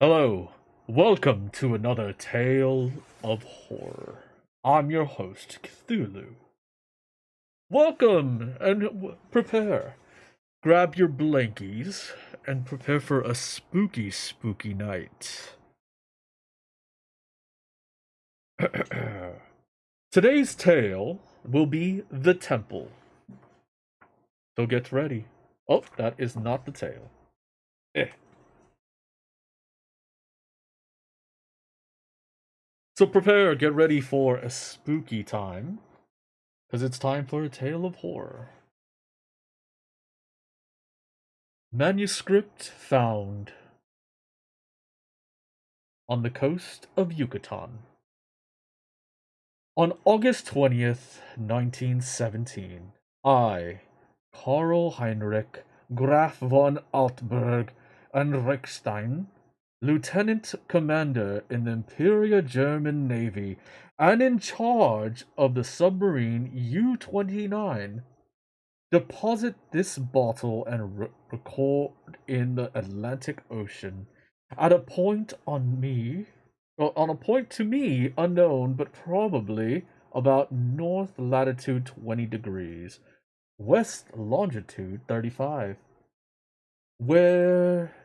Hello, welcome to another tale of horror. I'm your host, Cthulhu. Welcome and prepare. Grab your blankies and prepare for a spooky night. Today's tale will be The Temple. So get ready. Oh, that is not the tale. Eh. So prepare, get ready for a spooky time, because it's time for a tale of horror. Manuscript found on the coast of Yucatan. On August 20th, 1917, I, Karl Heinrich Graf von Altberg and Rechstein, Lieutenant Commander in the Imperial German Navy and in charge of the submarine U-29, deposit this bottle and record in the Atlantic Ocean at a point on a point to me unknown, but probably about north latitude 20 degrees, west longitude 35, where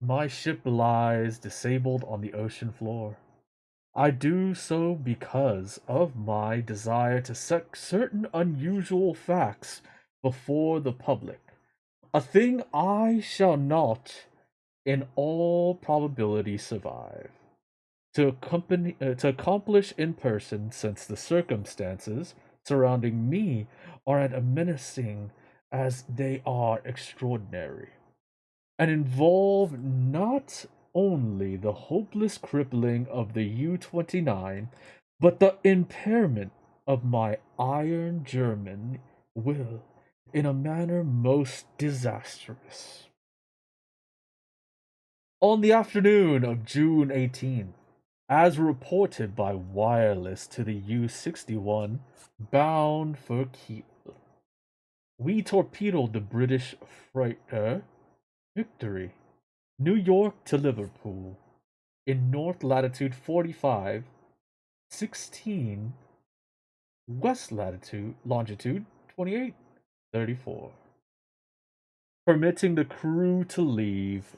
my ship lies disabled on the ocean floor. I do so because of my desire to set certain unusual facts before the public, a thing I shall not, in all probability, survive to accomplish in person, since the circumstances surrounding me are as menacing as they are extraordinary, and involve not only the hopeless crippling of the U-29, but the impairment of my iron German will in a manner most disastrous. On the afternoon of June 18th, as reported by wireless to the U-61, bound for Kiel, we torpedoed the British freighter Victory, New York to Liverpool, in north latitude 45, 16, west latitude longitude 28, 34, permitting the crew to leave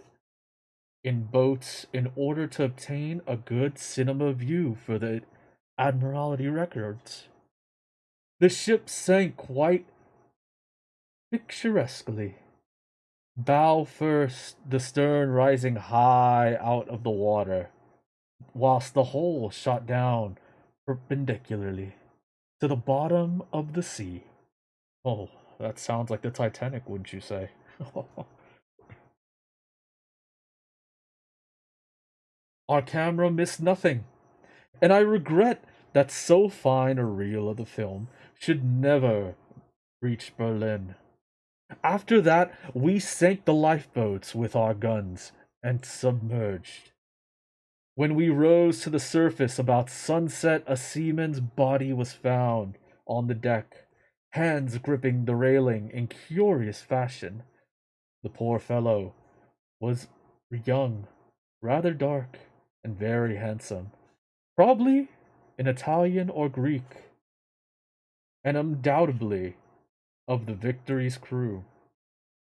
in boats in order to obtain a good cinema view for the Admiralty records. The ship sank quite picturesquely, bow first, the stern rising high out of the water, whilst the whole shot down perpendicularly to the bottom of the sea. Oh, that sounds like the Titanic, wouldn't you say? Our camera missed nothing, and I regret that so fine a reel of the film should never reach Berlin. After that, we sank the lifeboats with our guns and submerged. When we rose to the surface about sunset, a seaman's body was found on the deck, hands gripping the railing in curious fashion. The poor fellow was young, rather dark, and very handsome, probably an Italian or Greek, and undoubtedly of the Victory's crew.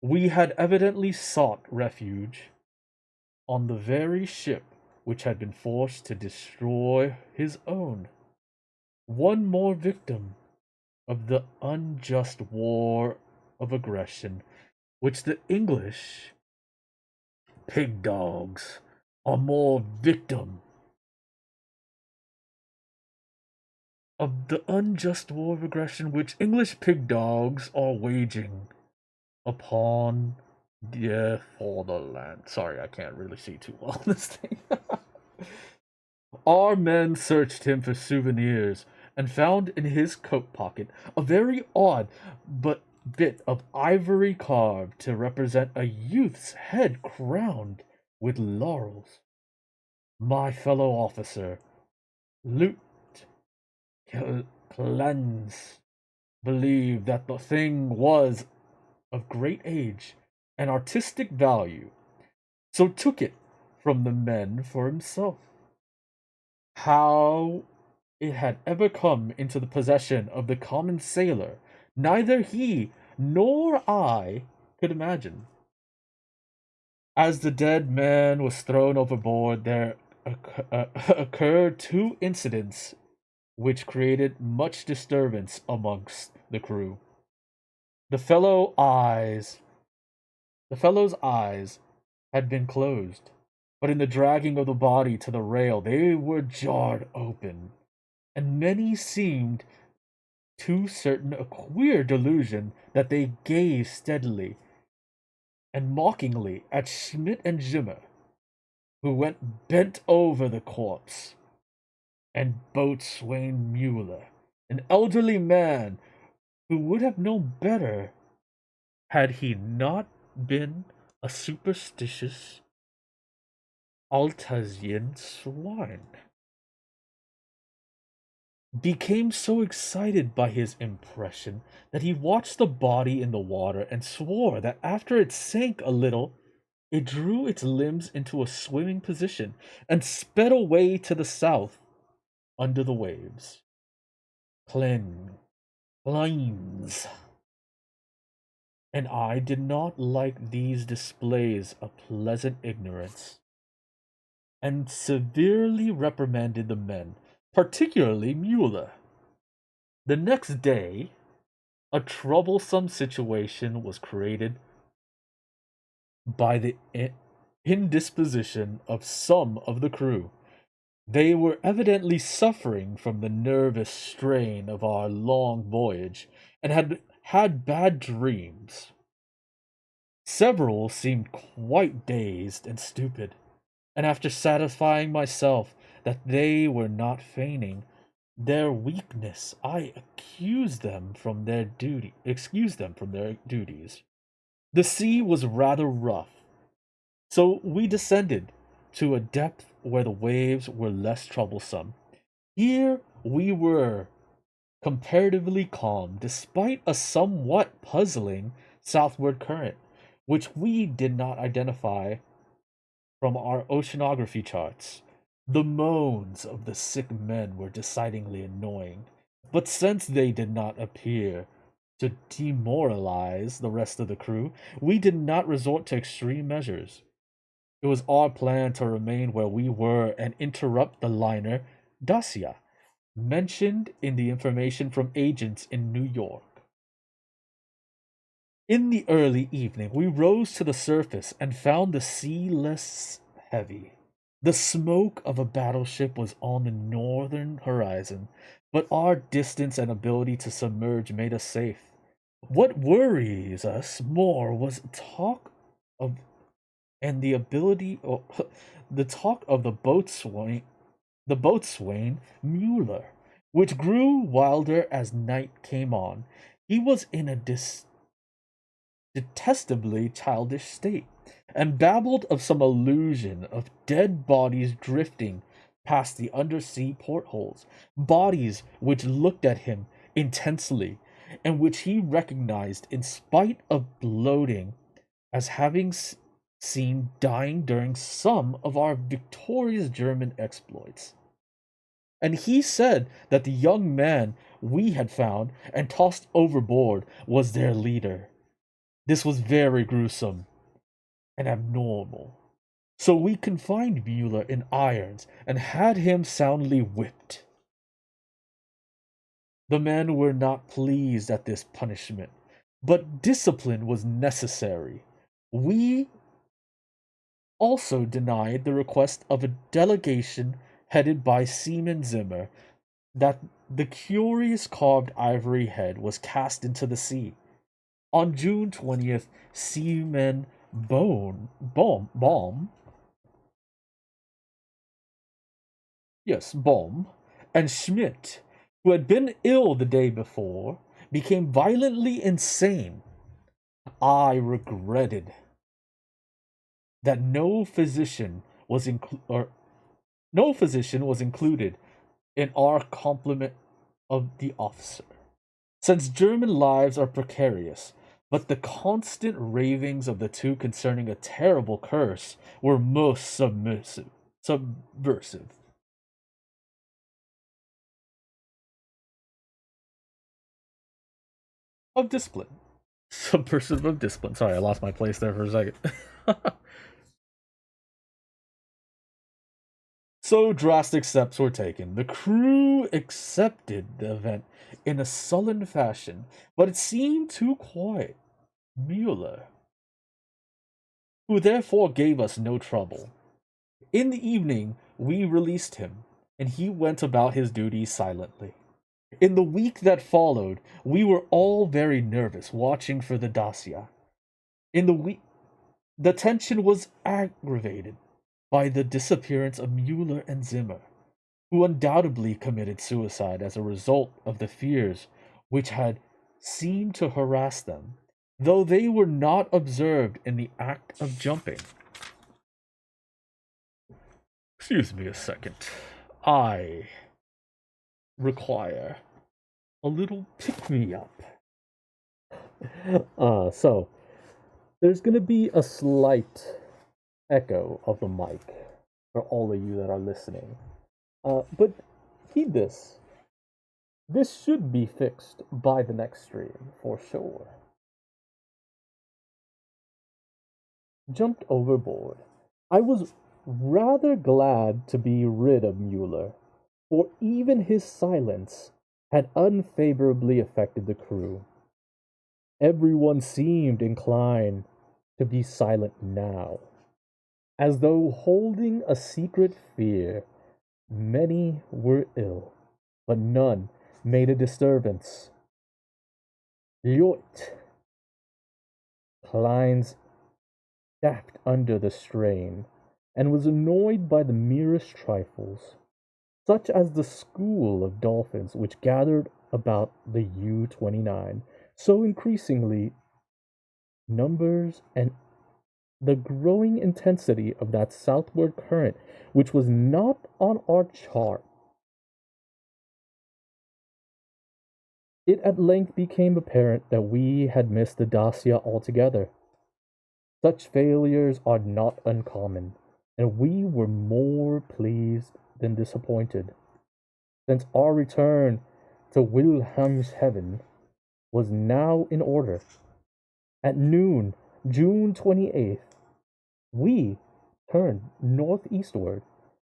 We had evidently sought refuge on the very ship which had been forced to destroy his own. One more victim of the unjust war of aggression which the English pig dogs are more victim of the unjust war of aggression which English pig dogs are waging upon the fatherland. Sorry, I can't really see too well in this thing. Our men searched him for souvenirs and found in his coat pocket a very odd but bit of ivory carved to represent a youth's head crowned with laurels. My fellow officer, Lieutenant Cleanse, believed that the thing was of great age and artistic value, so took it from the men for himself. How it had ever come into the possession of the common sailor, neither he nor I could imagine. As the dead man was thrown overboard, there occurred two incidents which created much disturbance amongst the crew. The fellow eyes, the fellow's eyes had been closed, but in the dragging of the body to the rail, they were jarred open, and many seemed too certain a queer delusion that they gazed steadily and mockingly at Schmidt and Zimmer, who went bent over the corpse, and boatswain Mueller, an elderly man who would have known better had he not been a superstitious Altasian swine, became so excited by his impression that he watched the body in the water and swore that after it sank a little, it drew its limbs into a swimming position and sped away to the south under the waves. Climbs. And I did not like these displays of pleasant ignorance, and severely reprimanded the men, particularly Mueller. The next day, a troublesome situation was created by the indisposition of some of the crew. They were evidently suffering from the nervous strain of our long voyage and had had bad dreams. Several seemed quite dazed and stupid, and after satisfying myself that they were not feigning their weakness, I excused them from their duties. The sea was rather rough, so we descended to a depth where the waves were less troublesome. Here we were comparatively calm, despite a somewhat puzzling southward current, which we did not identify from our oceanography charts. The moans of the sick men were decidedly annoying, but since they did not appear to demoralize the rest of the crew, we did not resort to extreme measures. It was our plan to remain where we were and interrupt the liner Dacia, mentioned in the information from agents in New York. In the early evening, we rose to the surface and found the sea less heavy. The smoke of a battleship was on the northern horizon, but our distance and ability to submerge made us safe. What worries us more was talk of and the ability or the talk of the boatswain Mueller, which grew wilder as night came on. He was in a detestably childish state, and babbled of some illusion of dead bodies drifting past the undersea portholes, bodies which looked at him intensely, and which he recognized in spite of bloating as having seen dying during some of our victorious German exploits. And he said that the young man we had found and tossed overboard was their leader. This was very gruesome and abnormal. So we confined Mueller in irons and had him soundly whipped. The men were not pleased at this punishment, but discipline was necessary. We also denied the request of a delegation headed by Seaman Zimmer that the curious carved ivory head was cast into the sea. On June 20th, Seaman Baum, and Schmidt, who had been ill the day before, became violently insane. I regretted that no physician was included in our complement of the officer. Since German lives are precarious, but the constant ravings of the two concerning a terrible curse were most subversive of discipline. Subversive of discipline. Sorry, I lost my place there for a second. So drastic steps were taken. The crew accepted the event in a sullen fashion, but it seemed too quiet. Mueller, who therefore gave us no trouble. In the evening, we released him, and he went about his duties silently. In the week that followed, we were all very nervous, watching for the Dacia. In the week, the tension was aggravated by the disappearance of Mueller and Zimmer, who undoubtedly committed suicide as a result of the fears which had seemed to harass them, though they were not observed in the act of jumping. Excuse me a second. I require a little pick me up. So there's gonna be a slight echo of the mic for all of you that are listening. But heed this. This should be fixed by the next stream for sure. Jumped overboard. I was rather glad to be rid of Mueller, for even his silence had unfavorably affected the crew. Everyone seemed inclined to be silent now, as though holding a secret fear. Many were ill, but none made a disturbance. Lyoit Kleins chaffed under the strain, and was annoyed by the merest trifles, such as the school of dolphins which gathered about the U-29, so increasingly numbers and the growing intensity of that southward current which was not on our chart. It at length became apparent that we had missed the Dacia altogether. Such failures are not uncommon, and we were more pleased than disappointed, since our return to Wilhelmshaven was now in order. At noon, June 28th, we turned northeastward,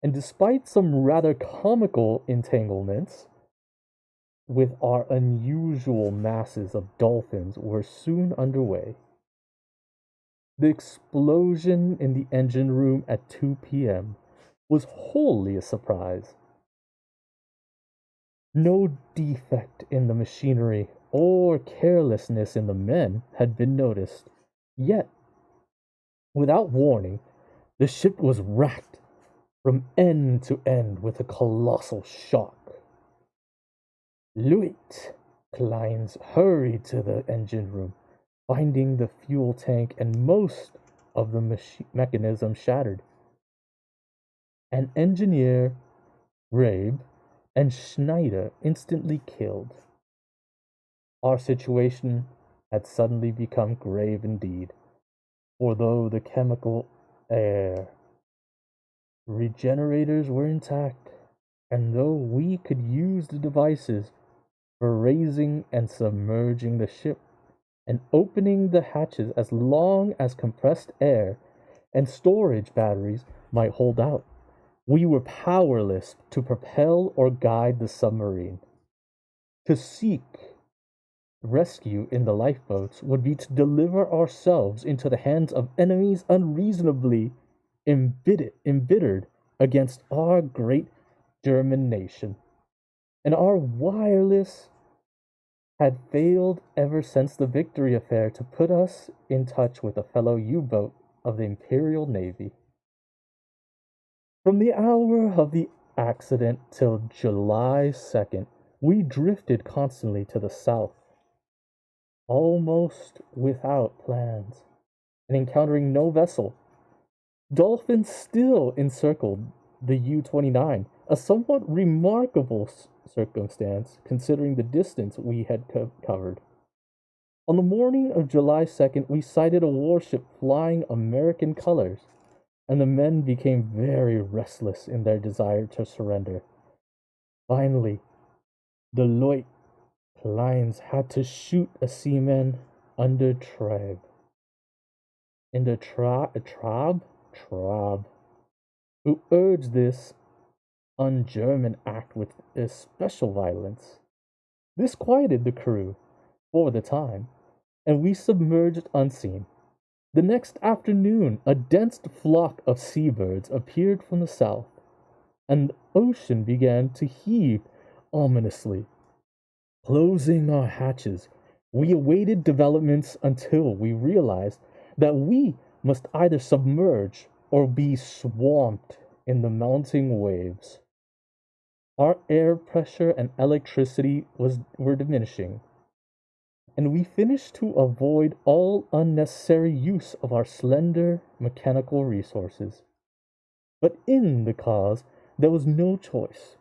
and despite some rather comical entanglements with our unusual masses of dolphins were soon underway. The explosion in the engine room at 2 p.m. was wholly a surprise. No defect in the machinery or carelessness in the men had been noticed, yet, without warning, the ship was racked from end to end with a colossal shock. Louis Kleins hurried to the engine room, finding the fuel tank and most of the mechanism shattered. An engineer, Rabe, and Schneider instantly killed. Our situation had suddenly become grave indeed, for though the chemical air regenerators were intact, and though we could use the devices for raising and submerging the ship and opening the hatches as long as compressed air and storage batteries might hold out, we were powerless to propel or guide the submarine. To seek rescue in the lifeboats would be to deliver ourselves into the hands of enemies unreasonably embittered against our great German nation. And our wireless had failed ever since the Victory affair to put us in touch with a fellow U-boat of the Imperial Navy. From the hour of the accident till July 2nd, we drifted constantly to the south, almost without plans, and encountering no vessel. Dolphins still encircled the U-29, a somewhat remarkable circumstance considering the distance we had covered. On the morning of July 2nd, we sighted a warship flying American colors, and the men became very restless in their desire to surrender. Finally, the Lloyd Kleins had to shoot a seaman under Trab. In the Trab, who urged this un-German act with especial violence. This quieted the crew, for the time, and we submerged unseen. The next afternoon, a dense flock of seabirds appeared from the south, and the ocean began to heave ominously. Closing our hatches, we awaited developments until we realized that we must either submerge or be swamped in the mounting waves. Our air pressure and electricity were diminishing, and we finished to avoid all unnecessary use of our slender mechanical resources. But in the cause, there was no choice.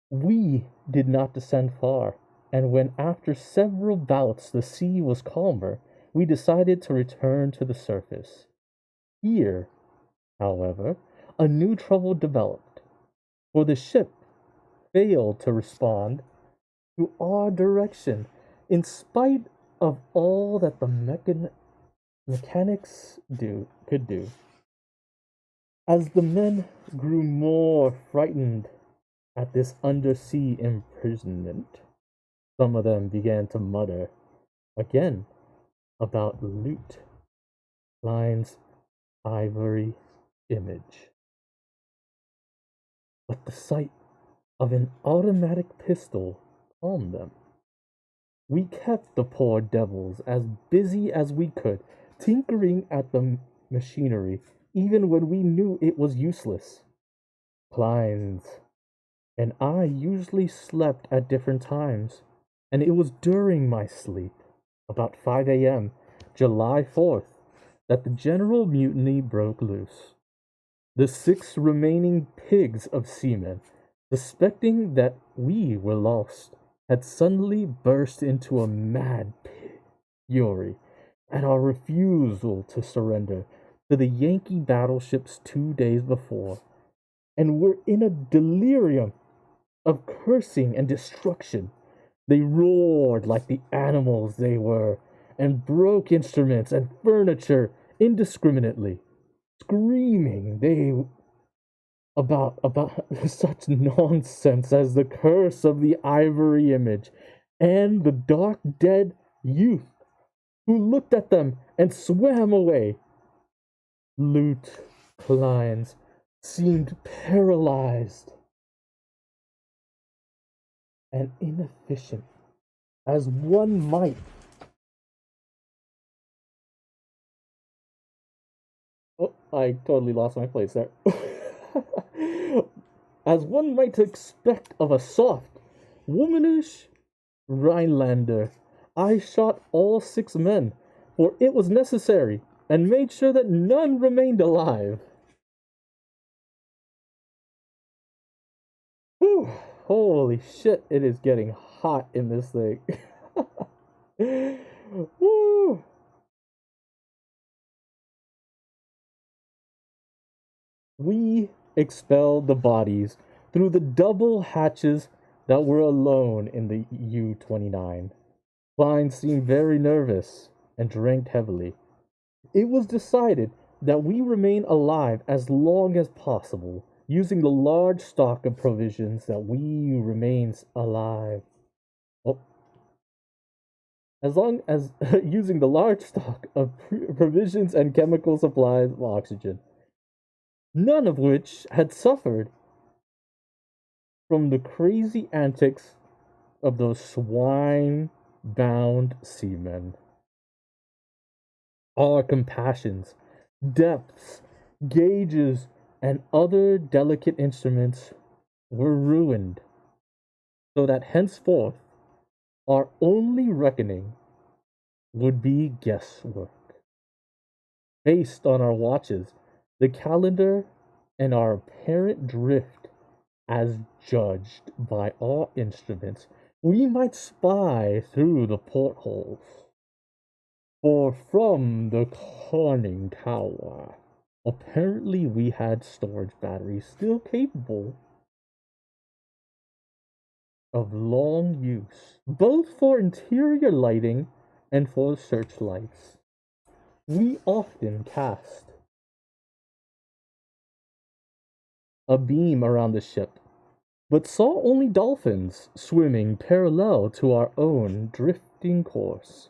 We did not descend far, and when after several bouts the sea was calmer, we decided to return to the surface. Here, however, a new trouble developed, for the ship failed to respond to our direction in spite of all that the mechanics could do. As the men grew more frightened at this undersea imprisonment, some of them began to mutter again about Loot Klein's ivory image. But the sight of an automatic pistol calmed them. We kept the poor devils as busy as we could, tinkering at the machinery, even when we knew it was useless. Kleins and I usually slept at different times, and it was during my sleep, about 5 a.m., July 4th, that the general mutiny broke loose. The 6 remaining pigs of seamen, suspecting that we were lost, had suddenly burst into a mad fury at our refusal to surrender to the Yankee battleships 2 days before, and were in a delirium of cursing and destruction. They roared like the animals they were, and broke instruments and furniture indiscriminately, screaming they about such nonsense as the curse of the ivory image and the dark dead youth who looked at them and swam away. Lute Kleins seemed paralyzed and inefficient as one might. Oh, I totally lost my place there. As one might expect of a soft, womanish Rhinelander, I shot all 6 men, for it was necessary, and made sure that none remained alive. Whew, holy shit, it is getting hot in this thing. Woo. We expelled the bodies through the double hatches that were alone in the U-29. Klein seemed very nervous and drank heavily. It was decided that we remain alive as long as possible, using the large stock of provisions that we remains alive. Oh, as long as using the large stock of provisions and chemical supplies of oxygen, none of which had suffered from the crazy antics of those swine bound seamen. Our compassions, depths, gauges, and other delicate instruments were ruined, so that henceforth our only reckoning would be guesswork, based on our watches, the calendar, and our apparent drift as judged by our instruments. We might spy through the portholes, For from the conning tower, apparently we had storage batteries still capable of long use, both for interior lighting and for searchlights. We often cast a beam around the ship, but saw only dolphins swimming parallel to our own drifting course.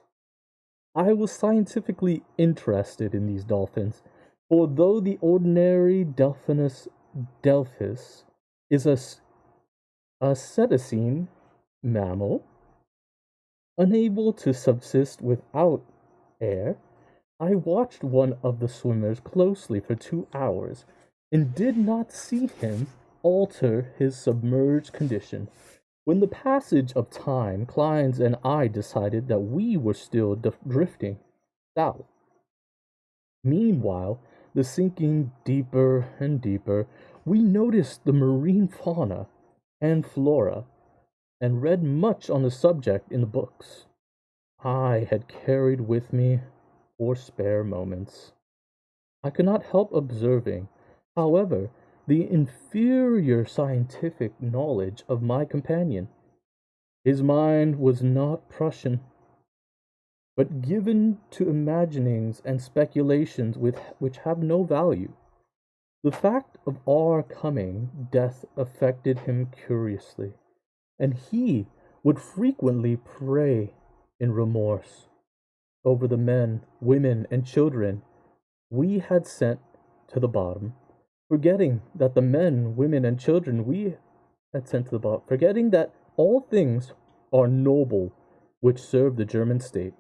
I was scientifically interested in these dolphins, for though the ordinary Delphinus delphis is a cetacean mammal, unable to subsist without air, I watched one of the swimmers closely for 2 hours and did not see him alter his submerged condition. When the passage of time, Kleins and I decided that we were still drifting south. Meanwhile, the sinking deeper and deeper, we noticed the marine fauna and flora and read much on the subject in the books I had carried with me for spare moments. I could not help observing, however, the inferior scientific knowledge of my companion. His mind was not Prussian, but given to imaginings and speculations which have no value. The fact of our coming death affected him curiously, and he would frequently pray in remorse over the men, women, and children we had sent to the bottom, forgetting that the men, women, and children we had sent to the bottom, forgetting that all things are noble which serve the German state.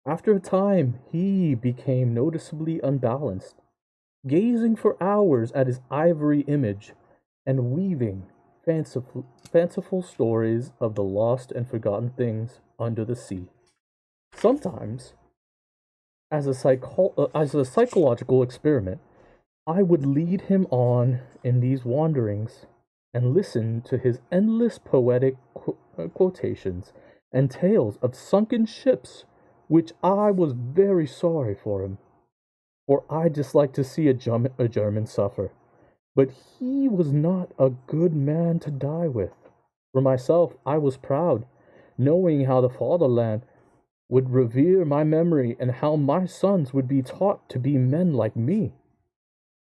After a time, he became noticeably unbalanced, gazing for hours at his ivory image and weaving fanciful stories of the lost and forgotten things under the sea. Sometimes, as a psychological experiment, I would lead him on in these wanderings and listen to his endless poetic quotations and tales of sunken ships, which I was very sorry for him, for I disliked to see a German suffer. But he was not a good man to die with. For myself, I was proud, knowing how the fatherland would revere my memory and how my sons would be taught to be men like me.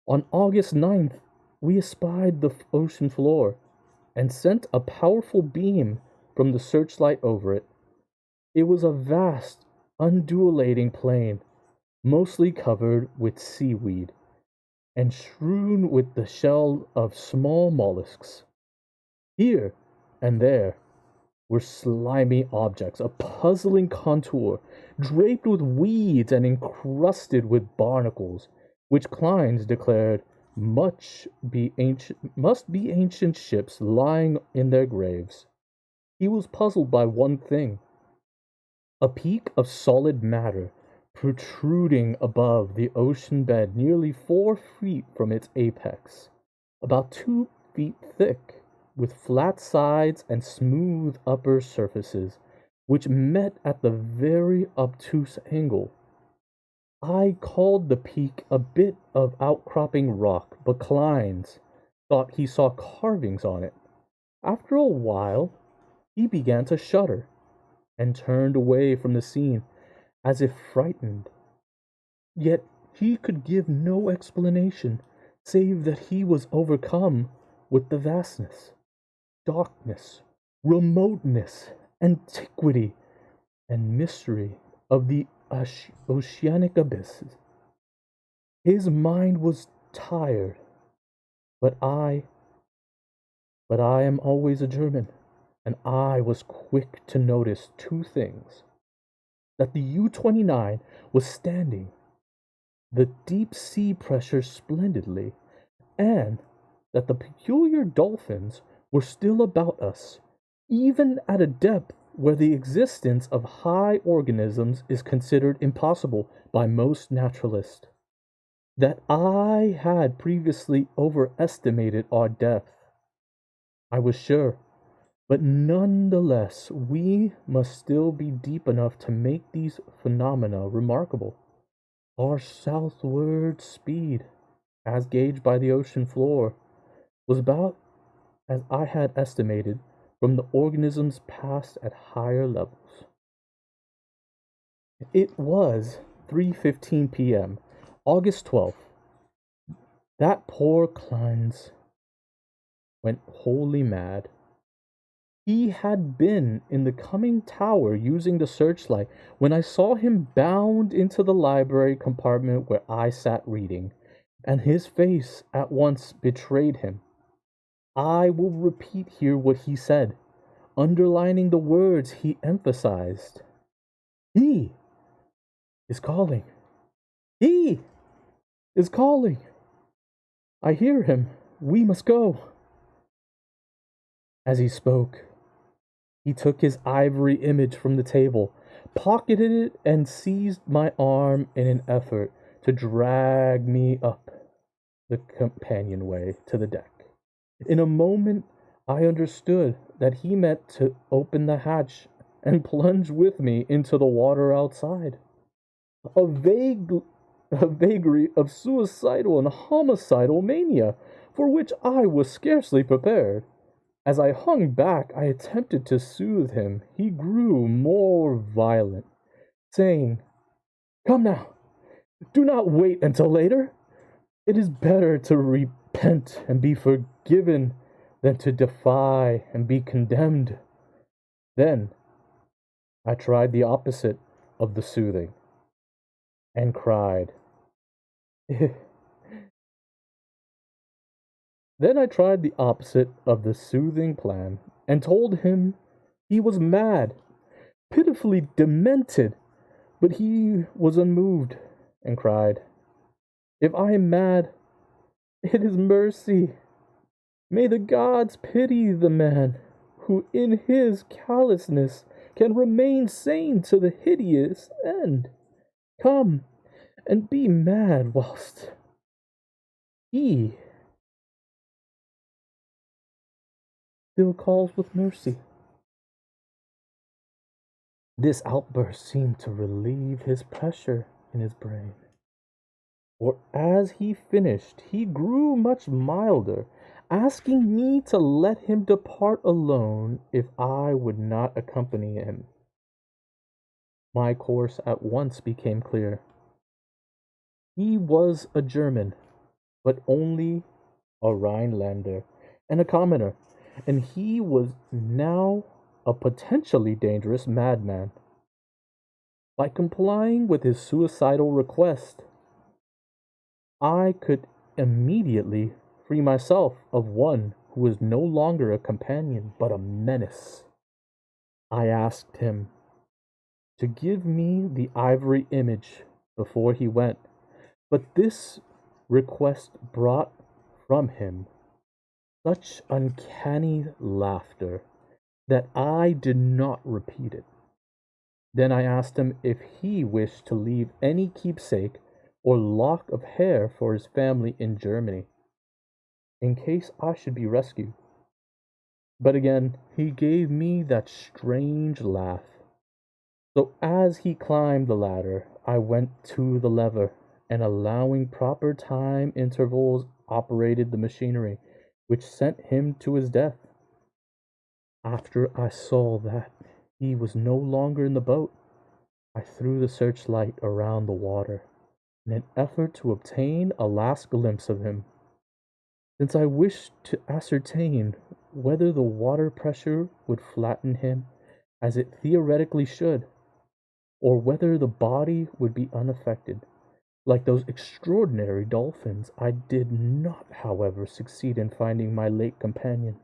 On August 9th, we espied the ocean floor and sent a powerful beam from the searchlight over it. It was a vast, undulating plain, mostly covered with seaweed and strewn with the shell of small mollusks. Here and there were slimy objects, a puzzling contour, draped with weeds and encrusted with barnacles, which Kleins declared must be ancient ships lying in their graves. He was puzzled by one thing: a peak of solid matter protruding above the ocean bed nearly 4 feet from its apex, about 2 feet thick, with flat sides and smooth upper surfaces, which met at the very obtuse angle. I called the peak a bit of outcropping rock, but Kleins thought he saw carvings on it. After a while, he began to shudder and turned away from the scene as if frightened. Yet he could give no explanation save that he was overcome with the vastness, darkness, remoteness, antiquity, and mystery of the oceanic abysses. His mind was tired, but I am always a German, and I was quick to notice two things: that the U-29 was standing the deep sea pressure splendidly, and that the peculiar dolphins were still about us, even at a depth where the existence of high organisms is considered impossible by most naturalists. That I had previously overestimated our depth, I was sure, But nonetheless, we must still be deep enough to make these phenomena remarkable. Our southward speed, as gauged by the ocean floor, was about as I had estimated from the organisms passed at higher levels. It was 3:15 p.m., August 12th. That poor Kleins went wholly mad. He had been in the coming tower using the searchlight when I saw him bound into the library compartment where I sat reading, and his face at once betrayed him. I will repeat here what he said, underlining the words he emphasized. He is calling. He is calling. I hear him. We must go. As he spoke, he took his ivory image from the table, pocketed it, and seized my arm in an effort to drag me up the companionway to the deck. In a moment, I understood that he meant to open the hatch and plunge with me into the water outside. A vagary of suicidal and homicidal mania for which I was scarcely prepared. As I hung back, I attempted to soothe him. He grew more violent, saying, "Come now, do not wait until later. It is better to repent and be forgiven than to defy and be condemned." Then I tried the opposite of the soothing and cried. Then I tried the opposite of the soothing plan and told him he was mad, pitifully demented, but he was unmoved and cried, "If I am mad, it is mercy. May the gods pity the man who in his callousness can remain sane to the hideous end. Come and be mad whilst he still calls with mercy." This outburst seemed to relieve his pressure in his brain, for as he finished, he grew much milder, asking me to let him depart alone if I would not accompany him. My course at once became clear. He was a German, but only a Rhinelander and a commoner, and he was now a potentially dangerous madman. By complying with his suicidal request, I could immediately free myself of one who was no longer a companion but a menace. I asked him to give me the ivory image before he went, but this request brought from him such uncanny laughter that I did not repeat it. Then I asked him if he wished to leave any keepsake or lock of hair for his family in Germany, in case I should be rescued. But again, he gave me that strange laugh. So as he climbed the ladder, I went to the lever, and allowing proper time intervals, operated the machinery, which sent him to his death. After I saw that he was no longer in the boat, I threw the searchlight around the water in an effort to obtain a last glimpse of him, since I wished to ascertain whether the water pressure would flatten him as it theoretically should, or whether the body would be unaffected, like those extraordinary dolphins. I did not, however, succeed in finding my late companion,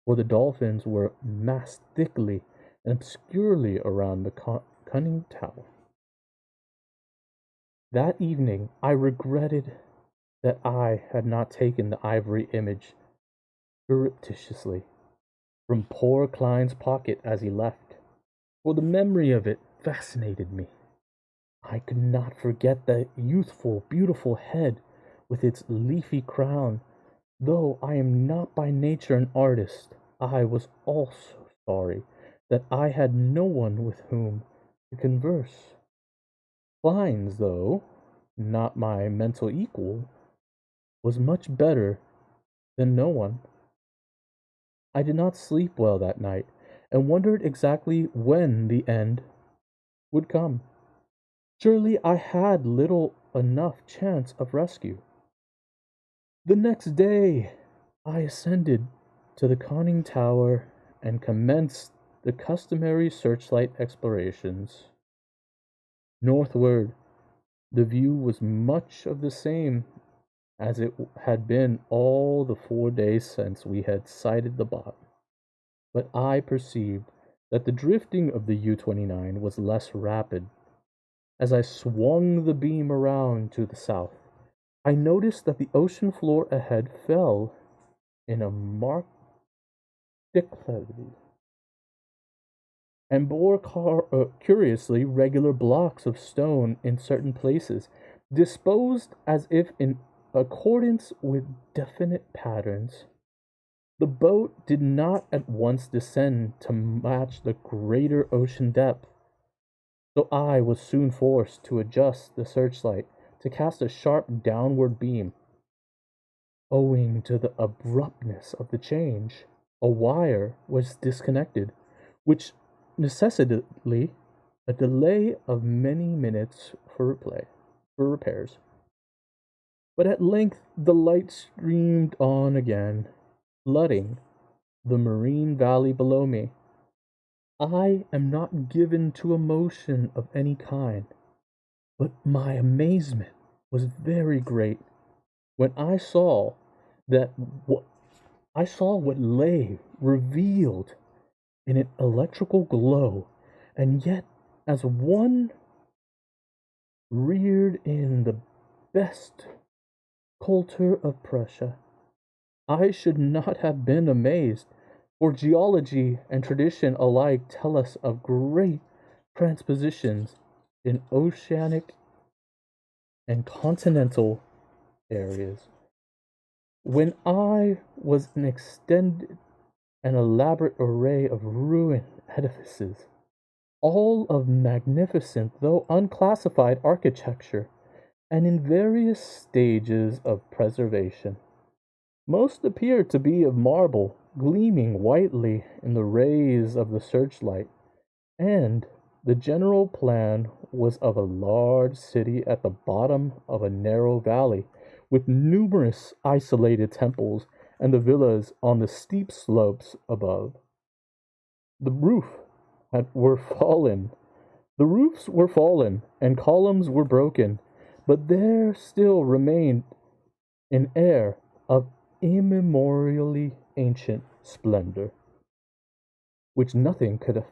for the dolphins were massed thickly and obscurely around the cunning tower. That evening I regretted that I had not taken the ivory image surreptitiously from poor Klein's pocket as he left, for the memory of it fascinated me. I could not forget the youthful, beautiful head with its leafy crown. Though I am not by nature an artist, I was also sorry that I had no one with whom to converse. Klein's, though not my mental equal, was much better than no one. I did not sleep well that night, and wondered exactly when the end would come. Surely I had little enough chance of rescue. The next day I ascended to the conning tower and commenced the customary searchlight explorations. Northward, the view was much of the same as it had been all the 4 days since we had sighted the bot, but I perceived that the drifting of the U-29 was less rapid. As I swung the beam around to the south, I noticed that the ocean floor ahead fell in a marked declivity and bore curiously regular blocks of stone in certain places, disposed as if in accordance with definite patterns. The boat did not at once descend to match the greater ocean depth, so I was soon forced to adjust the searchlight to cast a sharp downward beam. Owing to the abruptness of the change, a wire was disconnected, which necessitated a delay of many minutes for repairs. But at length the light streamed on again, flooding the marine valley below me. I am not given to emotion of any kind, but my amazement was very great when that what I saw what lay revealed in an electrical glow, and yet as one reared in the best culture of Prussia, I should not have been amazed, for geology and tradition alike tell us of great transpositions in oceanic and continental areas. When I was extended an elaborate array of ruined edifices, all of magnificent though unclassified architecture, and in various stages of preservation. Most appeared to be of marble, gleaming whitely in the rays of the searchlight, and the general plan was of a large city at the bottom of a narrow valley, with numerous isolated temples and the villas on the steep slopes above. The roof were fallen. The roofs were fallen, and columns were broken, but there still remained an air of immemorially ancient splendor, which nothing could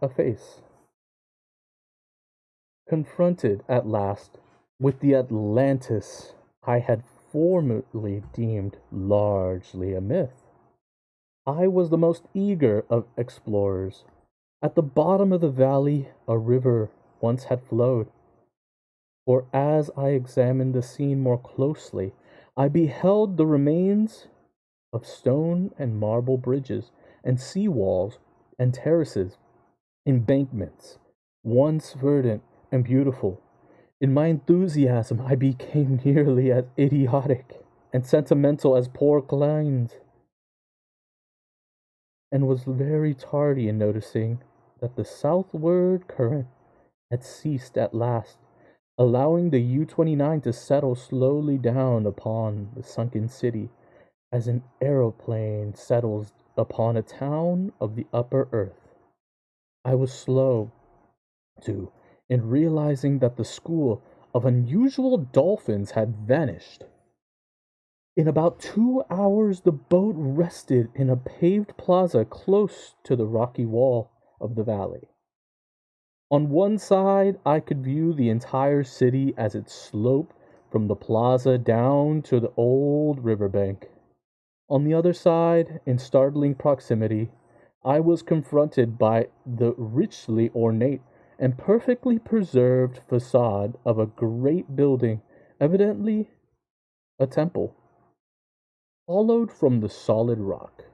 efface. Confronted at last with the Atlantis I had formerly deemed largely a myth, I was the most eager of explorers. At the bottom of the valley a river once had flowed, for as I examined the scene more closely, I beheld the remains of stone and marble bridges, and sea walls, and terraces, embankments, once verdant and beautiful. In my enthusiasm, I became nearly as idiotic and sentimental as poor Klein's, and was very tardy in noticing that the southward current had ceased at last, allowing the U-29 to settle slowly down upon the sunken city as an aeroplane settles upon a town of the upper earth. I was slow, too, in realizing that the school of unusual dolphins had vanished. In about 2 hours, the boat rested in a paved plaza close to the rocky wall of the valley. On one side, I could view the entire city as it sloped from the plaza down to the old riverbank. On the other side, in startling proximity, I was confronted by the richly ornate and perfectly preserved facade of a great building, evidently a temple, hollowed from the solid rock.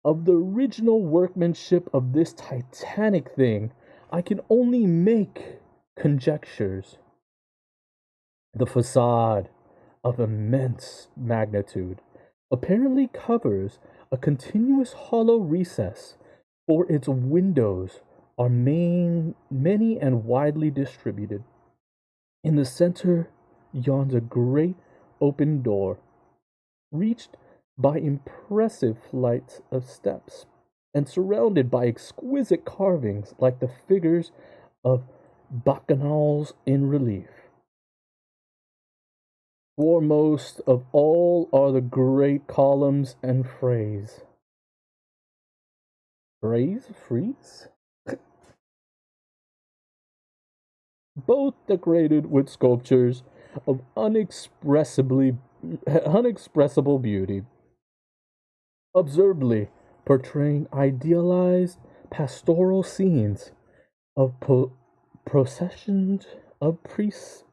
of the original workmanship of this titanic thing, I can only make conjectures. The facade, of immense magnitude, apparently covers a continuous hollow recess, for its windows are many and widely distributed. In the center yawns a great open door, reached by impressive flights of steps, and surrounded by exquisite carvings like the figures of bacchanals in relief. Foremost of all are the great columns and frieze. Frieze? Both decorated with sculptures of unexpressible beauty, absurdly portraying idealized pastoral scenes of processions of priests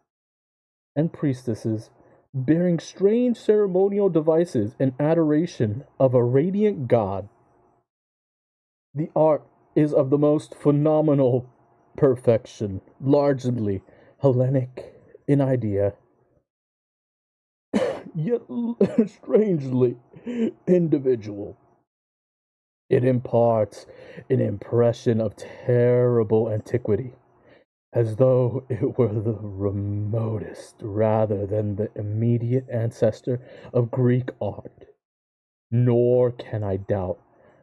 and priestesses bearing strange ceremonial devices in adoration of a radiant god. The art is of the most phenomenal perfection, largely Hellenic in idea, yet strangely individual. It imparts an impression of terrible antiquity, as though it were the remotest rather than the immediate ancestor of Greek art. Nor can I doubt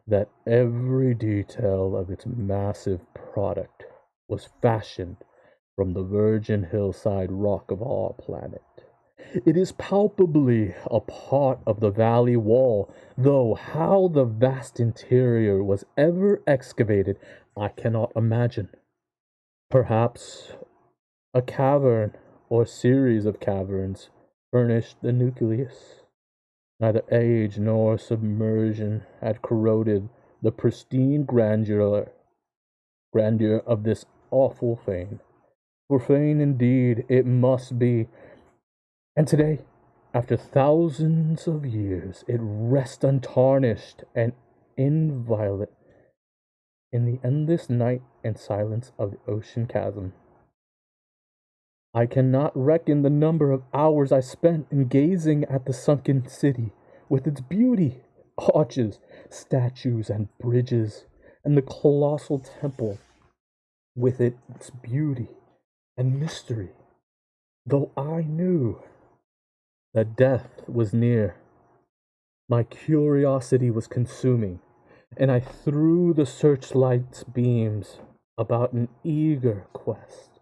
that every detail of its massive product was fashioned from the virgin hillside rock of our planet. It is palpably a part of the valley wall, though how the vast interior was ever excavated I cannot imagine. Perhaps a cavern or series of caverns furnished the nucleus. Neither age nor submersion had corroded the pristine grandeur of this awful fane. For fane indeed it must be, and today, after thousands of years, it rests untarnished and inviolate in the endless night and silence of the ocean chasm. I cannot reckon the number of hours I spent in gazing at the sunken city, with its beauty, arches, statues, and bridges, and the colossal temple, with its beauty and mystery, though I knew that death was near. My curiosity was consuming, and I threw the searchlight's beams about in eager quest.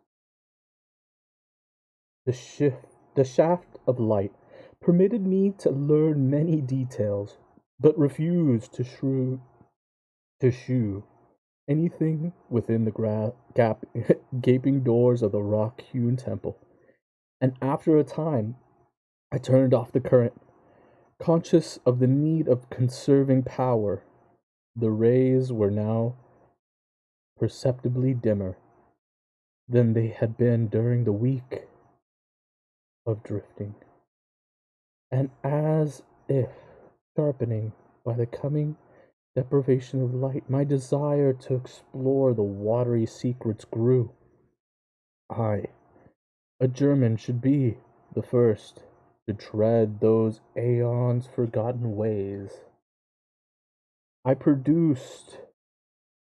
The shaft of light permitted me to learn many details, but refused to shew anything within the gaping doors of the rock-hewn temple. And after a time, I turned off the current, conscious of the need of conserving power. The rays were now perceptibly dimmer than they had been during the week of drifting, and as if sharpening by the coming deprivation of light, my desire to explore the watery secrets grew. I, a German, should be the first to tread those aeons forgotten ways. I produced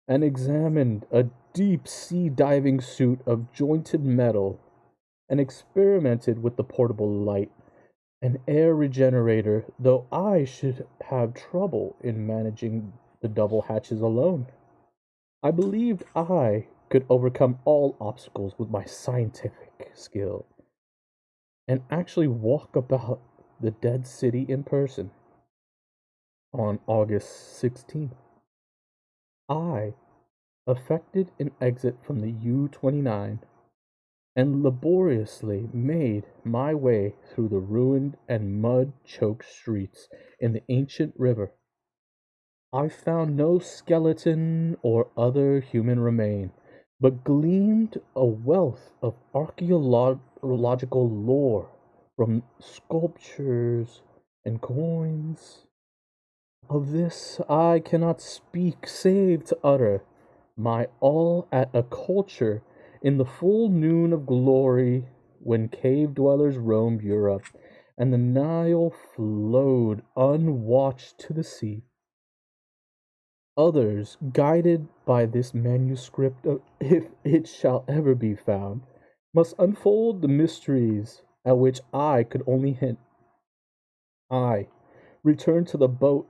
and examined a deep sea diving suit of jointed metal and experimented with the portable light and air regenerator, though I should have trouble in managing the double hatches alone. I believed I could overcome all obstacles with my scientific skill and actually walk about the dead city in person. On August 16th, I effected an exit from the U-29 and laboriously made my way through the ruined and mud-choked streets in the ancient river. I found no skeleton or other human remain, but gleaned a wealth of archaeological lore from sculptures and coins Of this I cannot speak, save to utter my all at a culture in the full noon of glory, when cave dwellers roamed Europe, and the Nile flowed unwatched to the sea. Others, guided by this manuscript, if it shall ever be found, must unfold the mysteries at which I could only hint. I returned to the boat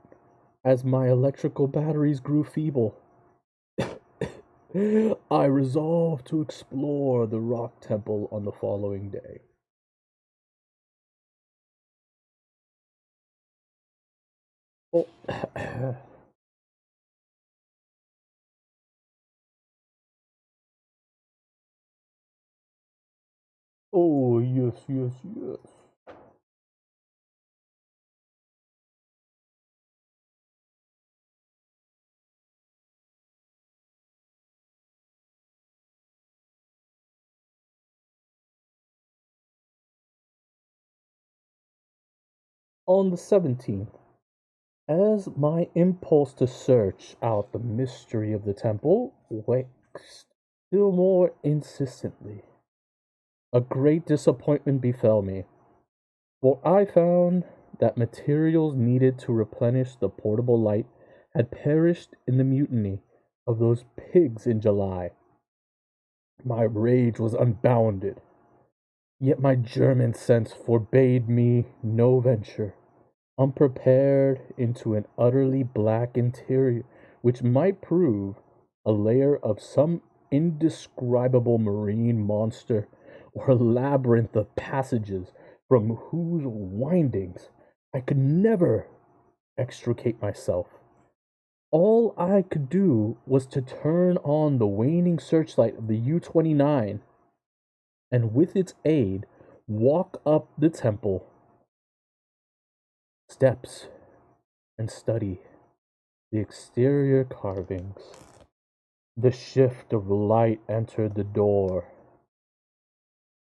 as my electrical batteries grew feeble. I resolved to explore the rock temple on the following day. Oh, oh yes, yes, yes. On the 17th, as my impulse to search out the mystery of the temple waxed still more insistently, a great disappointment befell me, for I found that materials needed to replenish the portable light had perished in the mutiny of those pigs in July. My rage was unbounded, yet my German sense forbade me no venture, unprepared, into an utterly black interior which might prove a lair of some indescribable marine monster, or a labyrinth of passages from whose windings I could never extricate myself. All I could do was to turn on the waning searchlight of the U-29, and with its aid walk up the temple steps and study the exterior carvings. The shift of light entered the door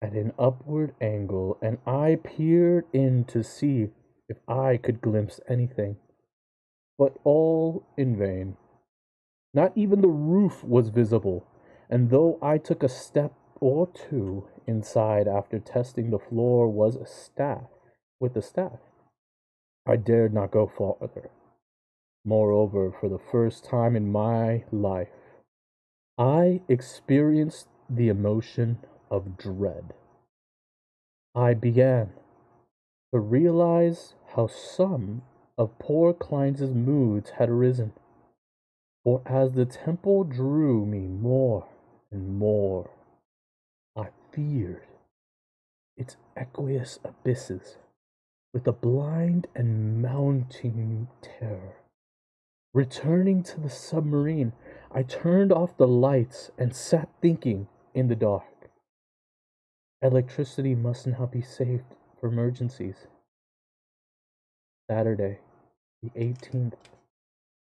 at an upward angle, and I peered in to see if I could glimpse anything, but all in vain. Not even the roof was visible, and though I took a step or two inside after testing the floor was a staff with a staff, I dared not go farther. Moreover, for the first time in my life, I experienced the emotion of dread. I began to realize how some of poor Klein's moods had arisen, for as the temple drew me more and more, I feared its aqueous abysses with a blind and mounting terror. Returning to the submarine, I turned off the lights and sat thinking in the dark. Electricity must now be saved for emergencies. Saturday, the 18th,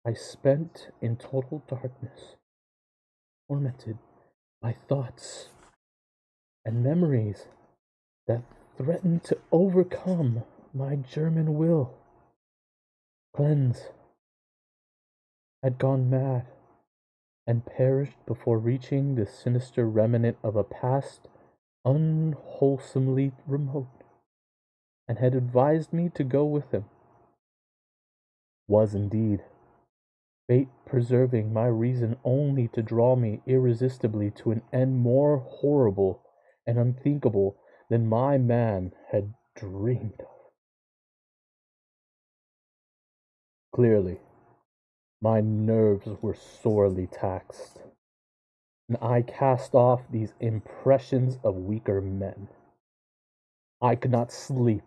I spent in total darkness, tormented by thoughts and memories that threatened to overcome my German will. Cleanse had gone mad and perished before reaching the sinister remnant of a past unwholesomely remote, and had advised me to go with him. Was indeed fate preserving my reason only to draw me irresistibly to an end more horrible and unthinkable than my man had dreamed of? Clearly, my nerves were sorely taxed, and I cast off these impressions of weaker men. I could not sleep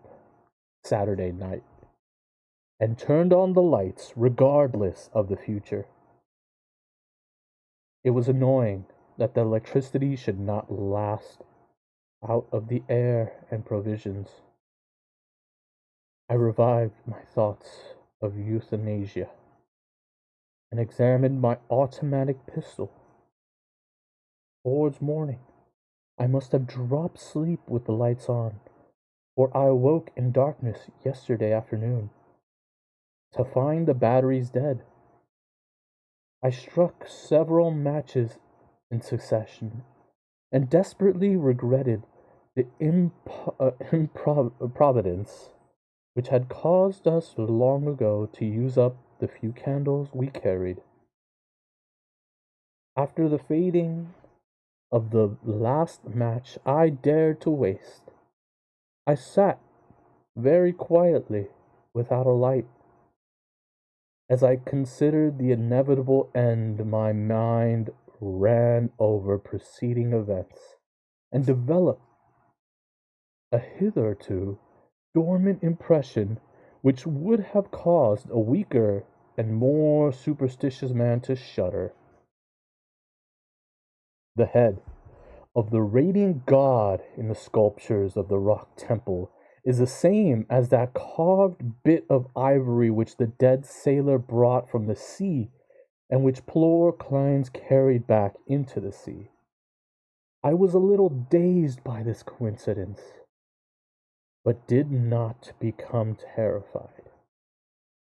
Saturday night, and turned on the lights regardless of the future. It was annoying that the electricity should not last out of the air and provisions. I revived my thoughts of euthanasia and examined my automatic pistol. Towards morning, I must have dropped asleep with the lights on, for I awoke in darkness yesterday afternoon. to find the batteries dead. I struck several matches in succession and desperately regretted the improvidence which had caused us long ago to use up the few candles we carried. After the fading of the last match I dared to waste, I sat very quietly without a light. As I considered the inevitable end, my mind ran over preceding events and developed a hitherto dormant impression which would have caused a weaker and more superstitious man to shudder. The head of the radiant god in the sculptures of the rock temple is the same as that carved bit of ivory which the dead sailor brought from the sea and which poor Kleins carried back into the sea. I was a little dazed by this coincidence, but did not become terrified.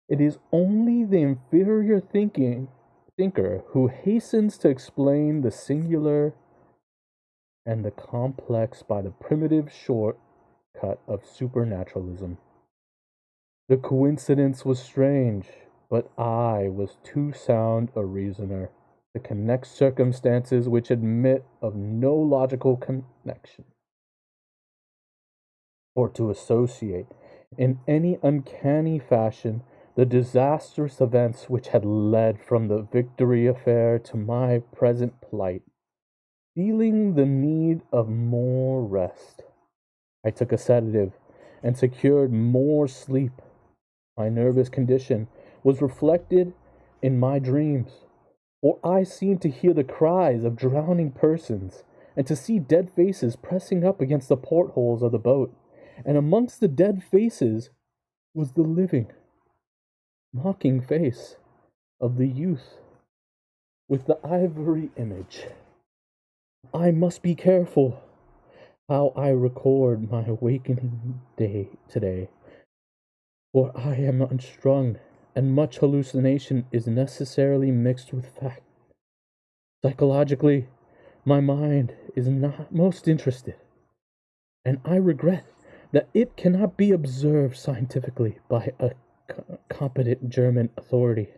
It is only the inferior thinker who hastens to explain the singular and the complex by the primitive short cut of supernaturalism. The coincidence was strange, but I was too sound a reasoner to connect circumstances which admit of no logical connection, or to associate in any uncanny fashion the disastrous events which had led from the Victory affair to my present plight. Feeling the need of more rest, I took a sedative and secured more sleep. My nervous condition was reflected in my dreams, for I seemed to hear the cries of drowning persons and to see dead faces pressing up against the portholes of the boat, and amongst the dead faces was the living, mocking face of the youth with the ivory image. I must be careful how I record my awakening day today, for I am unstrung, and much hallucination is necessarily mixed with fact. Psychologically, my mind is not most interested, and I regret that it cannot be observed scientifically by a competent German authority.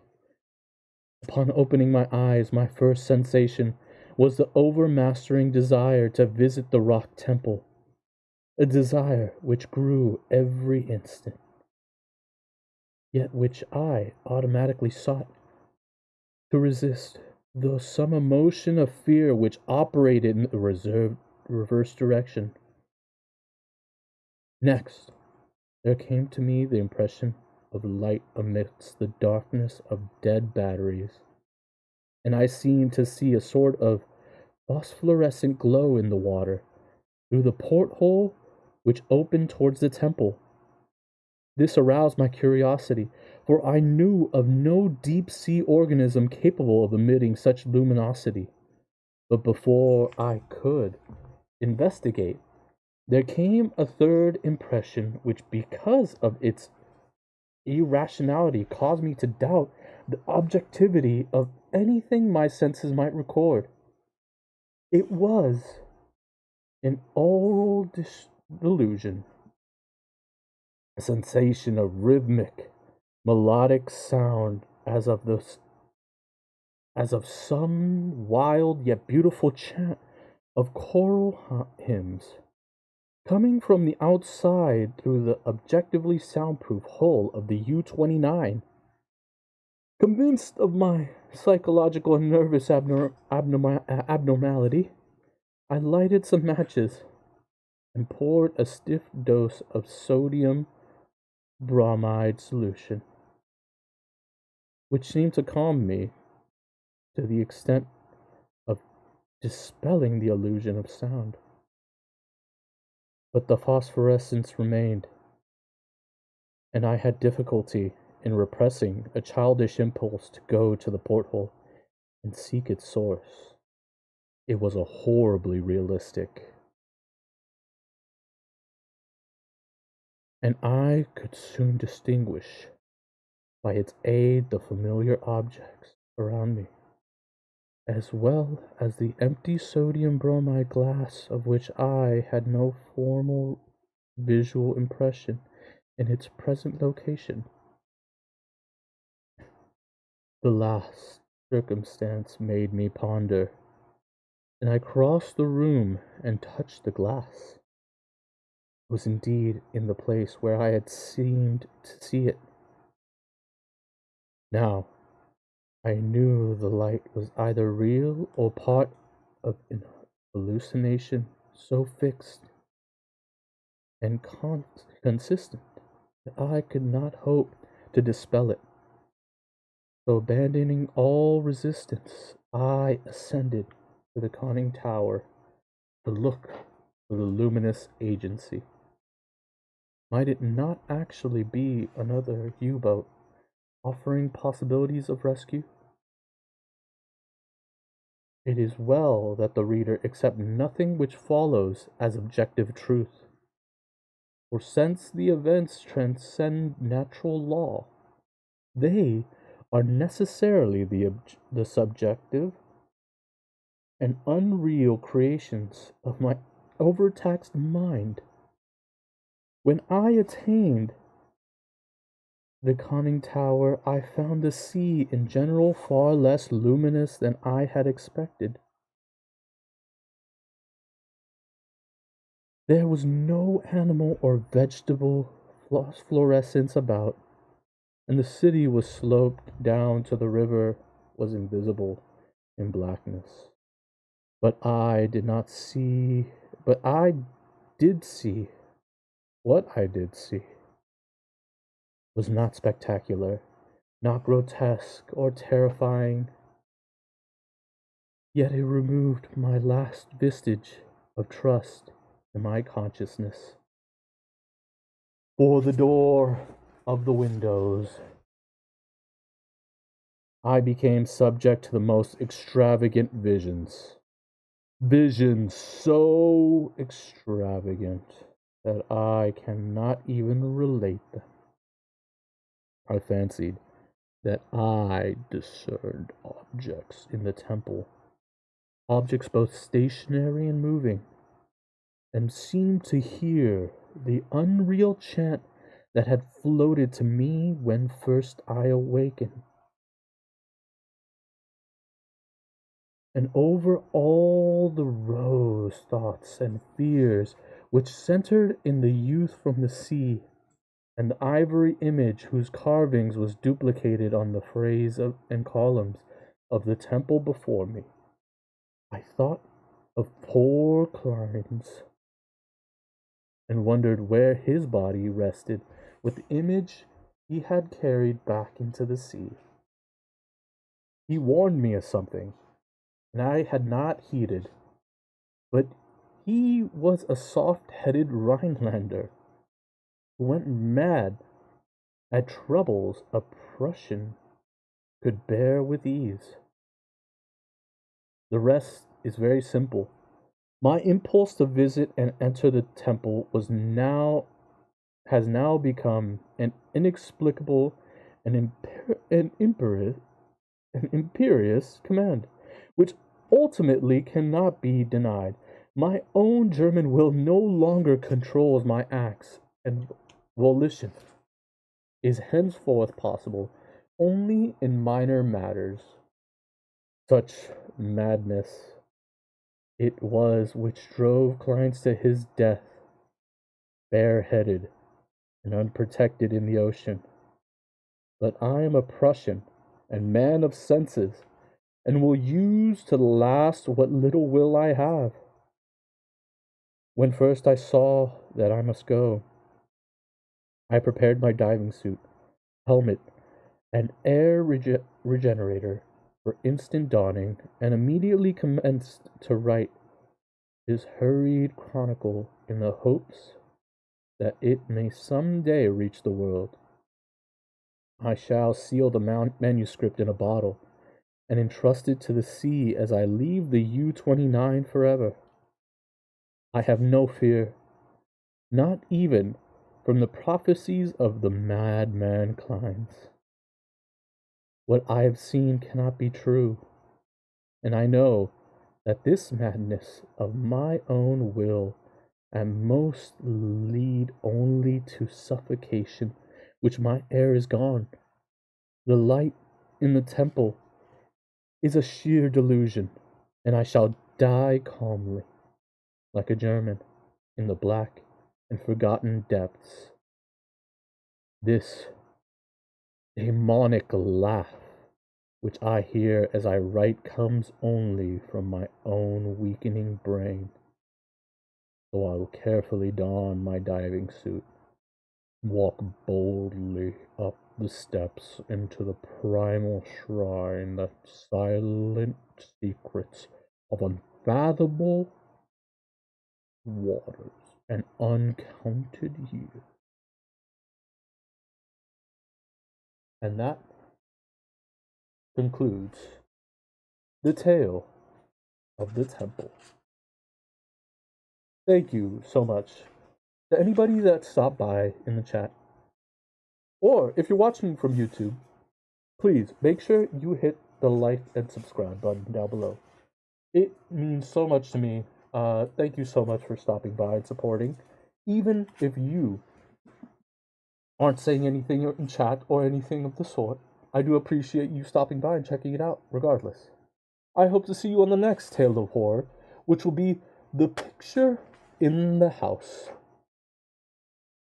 Upon opening my eyes, my first sensation was the overmastering desire to visit the rock temple, a desire which grew every instant, yet which I automatically sought to resist, though some emotion of fear which operated in the reverse direction. Next, there came to me the impression of light amidst the darkness of dead batteries, and I seemed to see a sort of phosphorescent glow in the water through the porthole which opened towards the temple. This aroused my curiosity, for I knew of no deep-sea organism capable of emitting such luminosity. But before I could investigate, there came a third impression which, because of its irrationality, caused me to doubt the objectivity of anything my senses might record. It was an aural delusion, a sensation of rhythmic, melodic sound as of some wild yet beautiful chant of choral hymns, coming from the outside through the objectively soundproof hull of the U-29. Convinced of my psychological and nervous abnormality, I lighted some matches and poured a stiff dose of sodium bromide solution, which seemed to calm me to the extent of dispelling the illusion of sound. But the phosphorescence remained, and I had difficulty in repressing a childish impulse to go to the porthole and seek its source. It was a horribly realistic, and I could soon distinguish by its aid the familiar objects around me, as well as the empty sodium bromide glass of which I had no formal visual impression in its present location. The last circumstance made me ponder, and I crossed the room and touched the glass. It was indeed in the place where I had seemed to see it. Now, I knew the light was either real or part of an hallucination so fixed and consistent that I could not hope to dispel it. So, abandoning all resistance, I ascended to the conning tower to look for the luminous agency. Might it not actually be another U-boat offering possibilities of rescue? It is well that the reader accept nothing which follows as objective truth. For since the events transcend natural law, they are necessarily the subjective and unreal creations of my overtaxed mind. When I attained the conning tower, I found the sea in general far less luminous than I had expected. There was no animal or vegetable fluorescence about, and the city was sloped down to the river was invisible in blackness. But I did not see, but I did see, what I did see was not spectacular, not grotesque or terrifying, yet it removed my last vestige of trust in my consciousness. For the door of the windows, I became subject to the most extravagant visions. Visions so extravagant that I cannot even relate them. I fancied that I discerned objects in the temple, objects both stationary and moving, and seemed to hear the unreal chant that had floated to me when first I awakened. And over all the rose thoughts and fears which centered in the youth from the sea, and the ivory image whose carvings was duplicated on the phrase and columns of the temple before me, I thought of poor Clarence, and wondered where his body rested with the image he had carried back into the sea. He warned me of something, and I had not heeded, but he was a soft-headed Rhinelander who went mad at troubles a Prussian could bear with ease. The rest is very simple. My impulse to visit and enter the temple has now become an inexplicable and imperious command, which ultimately cannot be denied. My own German will no longer controls my acts, and volition is henceforth possible only in minor matters. Such madness it was which drove Clarence to his death, bareheaded and unprotected in the ocean. But I am a Prussian and man of senses, and will use to the last what little will I have. When first I saw that I must go, I prepared my diving suit, helmet, and air regenerator for instant donning, and immediately commenced to write his hurried chronicle in the hopes that it may some day reach the world. I shall seal the manuscript in a bottle and entrust it to the sea as I leave the U-29 forever. I have no fear, not even from the prophecies of the madman Kleins. What I have seen cannot be true, and I know that this madness of my own will and most lead only to suffocation, which my air is gone. The light in the temple is a sheer delusion, and I shall die calmly, like a German, in the black and forgotten depths. This demonic laugh, which I hear as I write, comes only from my own weakening brain. So I will carefully don my diving suit, walk boldly up the steps into the primal shrine, the silent secrets of unfathomable waters and uncounted years. And that concludes the tale of the temple. Thank you so much to anybody that stopped by in the chat. Or if you're watching from YouTube, please make sure you hit the like and subscribe button down below. It means so much to me. Thank you so much for stopping by and supporting. Even if you aren't saying anything in chat or anything of the sort, I do appreciate you stopping by and checking it out, regardless. I hope to see you on the next Tale of Horror, which will be The Picture in the House.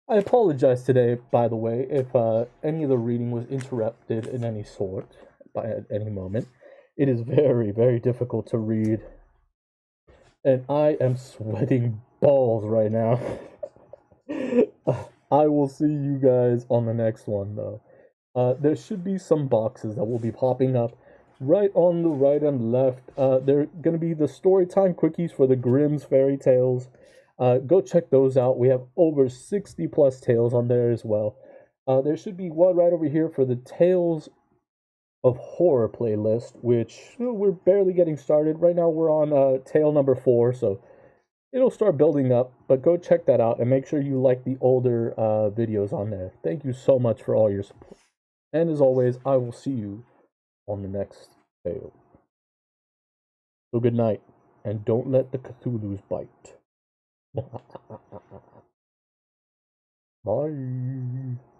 I apologize today, by the way, if any of the reading was interrupted in any sort at any moment. It is very, very difficult to read, and I am sweating balls right now. I will see you guys on the next one, though. There should be some boxes that will be popping up right on the right and left. They're going to be the Storytime quickies for the Grimm's Fairy Tales. Go check those out. We have over 60 plus tales on there as well. There should be one right over here for the Tales of Horror playlist, which we're barely getting started. Right now we're on tale number 4, so it'll start building up, but go check that out and make sure you like the older videos on there. Thank you so much for all your support. And as always, I will see you on the next tale. So good night, and don't let the Cthulhu's bite. Bye.